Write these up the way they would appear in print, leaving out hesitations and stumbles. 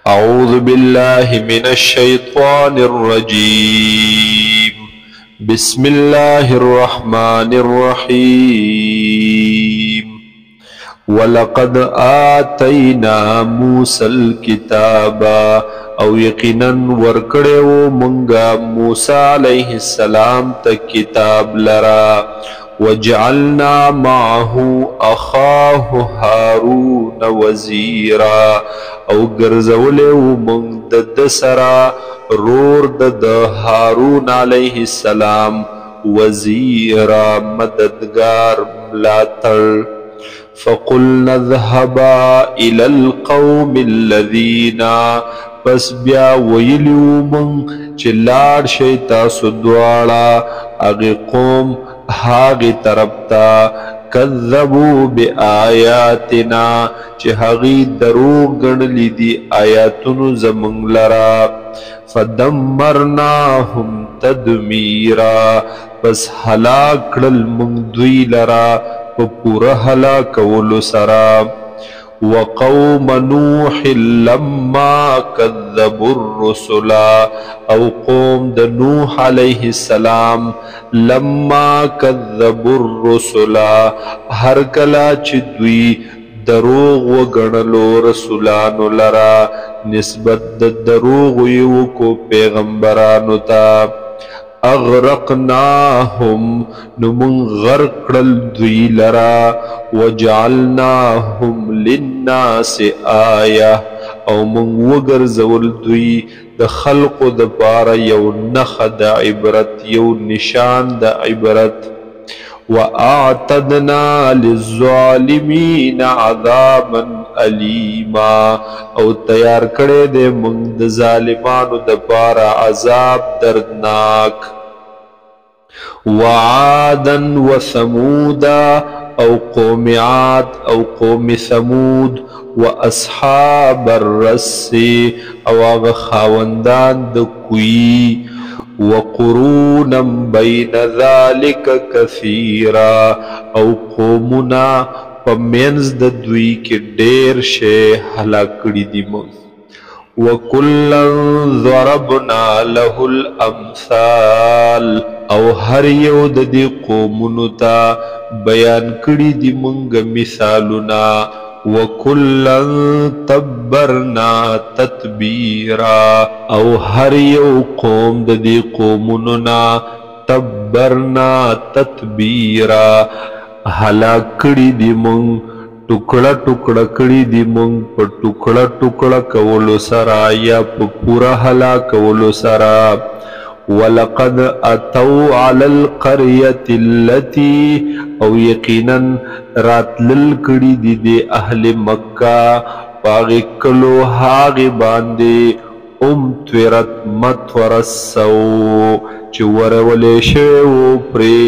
أعوذ بالله من الشيطان الرجيم. بسم الله الرحمن الرحيم. ولقد آتينا موسى الكتاب او یقینا ورکڑیو منگا موسیٰ علیہ السلام تا کتاب لرا وجعلنا معه اخاه هارون وزیرا او گرزولیو منگ دد سرا رور دد هارون علیہ السلام وزیرا مددگار ملاتر فقلنا اذهبا الى القوم الذين پس بیا ویلیو من چلار شیطا سدوالا اغی قوم هاغی طرفتا کذبو بی آیاتنا چه هاغی دروغ گنلی دی آیاتنو زمن لرا فدمرناهم تدمیرا پس ہلاک من دوی لرا پورا ہلاکولو سرا وقوم نوح لما كذبوا الرسل او قوم د نوح علیہ السلام لما كذبوا الرسل هر کلا چې دوی دروغ وګڼلو رسولانو لرا نسبت د دروغ یو کو پیغمبرانو ته اغرقناهم نمون غرقل دوی لرا وجعلناهم للناس آیه او من وگرزول دوی د خلق د پارا یو نخ د عبرت یو نشان د عبرت وَأَعْتَدْنَا لِلظَّالِمِينَ عَذَابًا أَلِيمًا او تیار کړی دے منگ د ظالمانو د پارا عذاب دردناک وعادا وثمودا او قوم عاد او قوم ثمود واصحاب الرس او آغا خاوندان د کوی وقرونا بین ذالک کثیرا او قومنا پمینز د دوی کی ډیر شی هلاکړي دي مون وکلا ضربنا له الامثال او هر یو د دې قومونو ته بیان کړي دي مونږ مثالونه وکلا تبرنا تتبیرا او هر یو قوم د دې قومونو نا تبرنا تتبیرا هلاک کړي دي مونږ ټوکړه ټوکړه کړي دي مونږ په ټوکړه ټوکړه کولو سره یا په پورا هلاکولو سره ولقد اتوا على القرية التي او یقینا راتلل کړي دي د اهل مکه باغ کلو هاغ باندې تویرت مطور السو چې ورولې شو پرې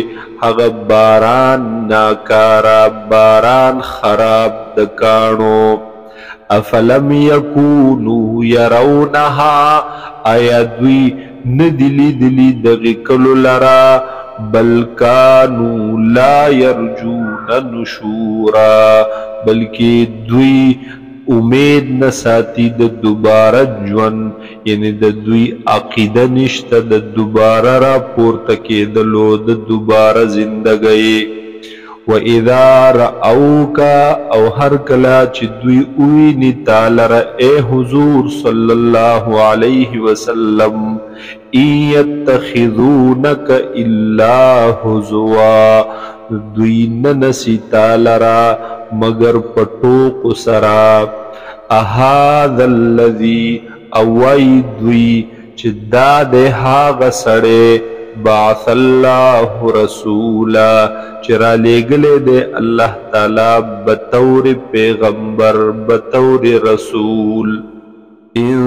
هغه باران ناکارا باران خراب د کانو افلم یکونو یرونها آیا دوی ندلی دلی دغی کلو لرا بل کانو لا یرجون نشورا بلکہ دوی امید نساتی د دوباره جون یعنی د دوی عقیده نشته د دوباره را پورته کېدلو د دوباره زندګۍ وَإِذَا رَأَوْكَ او هر کلا چې دوی اوینی تالر اے حضور صلی اللہ علیہ وسلم اِن يَتَّخِذُونَكَ إِلَّا هُزُوًا دوی ننسی تالرا مگر پټوق سرا اهذا الذي اوای دوی چې دا د هغه سړی بعث الله رسولا چرا لګلې دے الله تعالی بطور پیغمبر بطور رسول ان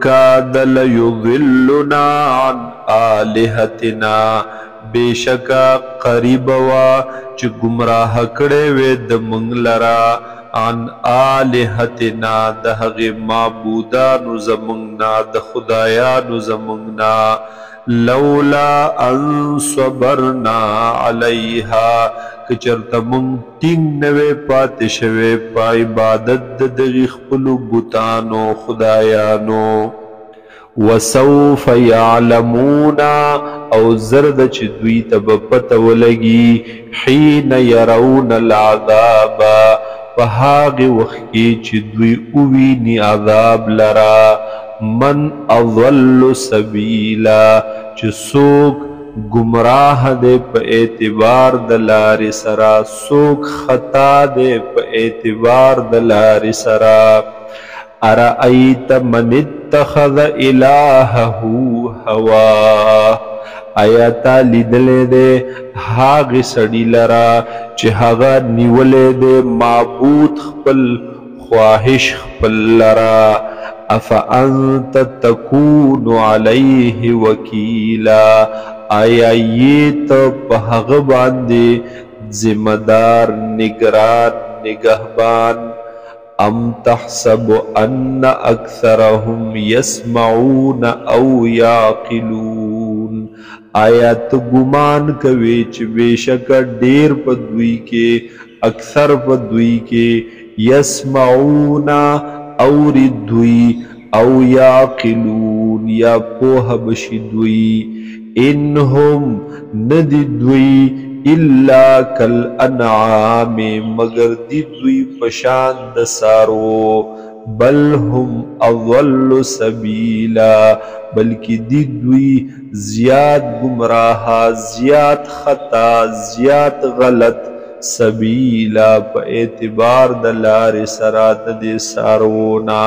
کاد لیضلنا عن آلهتنا بیشکا قریب وا چې گمراه کړي وې د مونږ لرا عن آلهتنا د هغه معبودانو زمونږ د خدایانو زمونږ لولا ان صبرنا علیها کچرته مونږ ټینګ نه وی پاتې شوی په عبادت د دغې خپلو بتانو خدایانو. وسوف یعلمون او زرد چې دوی ته به پته ولګي حین یرون العذاب په هغې وخت کې چې دوی وویني عذاب لره. من اضل سبیلا چې څوک گمراه دی په اعتبار د لارې سره، څوک خطا دی په اعتبار د لارې سره. ارأیت من اتخذ الهه هوا آیا تا لیدلی دی هغې سړي لره چې هغه نیولی دی معبود خپل خواهش خپل لره. افانت تکون علیه وکیلا آیا یې ته په هغه باندې ذمہدار نگران نگهبان. ام تحسب ان اکثرهم یسمعون او یعقلون آیا ته ګمان کوي چې بېشکه ډېر په دوی کې اکثر په دوی کې یسمعون اوري دوی او یعقلون یا پوهه بشي دوی. انهم ندی دوی الا کالانعام مگر دی دوی پشان د سارو. بل هم اضل سبیلا بلکہ دی دوی زیاد گمراہ زیاد خطا زیاد غلط سبیلا په اعتبار د لارې سره د دې سارونا.